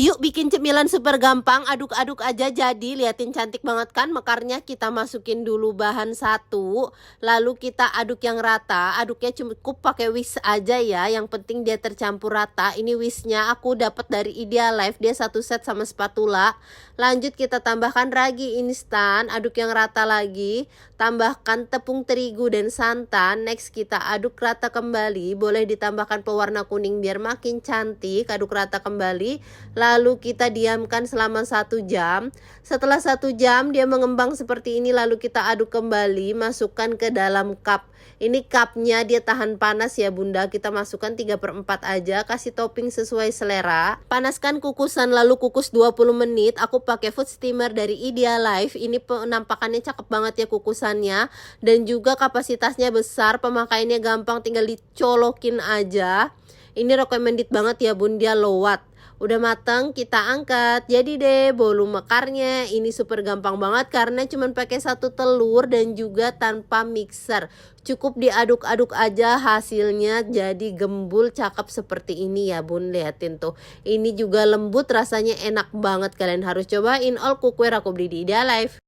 Yuk bikin cemilan super gampang, aduk-aduk aja jadi. Liatin cantik banget kan mekarnya. Kita masukin dulu bahan satu, lalu kita aduk yang rata. Aduknya cukup pakai whisk aja ya, yang penting dia tercampur rata. Ini whisknya aku dapat dari Idealife, dia satu set sama spatula. Lanjut kita tambahkan ragi instan, aduk yang rata lagi. Tambahkan tepung terigu dan santan. Next kita aduk rata kembali, boleh ditambahkan pewarna kuning biar makin cantik. Aduk rata kembali, lalu kita diamkan selama 1 jam. Setelah 1 jam dia mengembang seperti ini, lalu kita aduk kembali, masukkan ke dalam cup. Ini cupnya dia tahan panas ya bunda, kita masukkan 3/4 aja, kasih topping sesuai selera. Panaskan kukusan lalu kukus 20 menit. Aku pakai food steamer dari Idealife. Ini penampakannya cakep banget ya kukusannya, dan juga kapasitasnya besar, pemakaiannya gampang, tinggal dicolokin aja. Ini recommended banget ya bun, dia low watt. Udah matang, kita angkat. Jadi deh bolu mekarnya. Ini super gampang banget karena cuma pakai 1 telur dan juga tanpa mixer. Cukup diaduk-aduk aja, hasilnya jadi gembul cakep seperti ini ya bun. Liatin tuh, ini juga lembut, rasanya enak banget. Kalian harus cobain. All cookware aku beli di Idealife.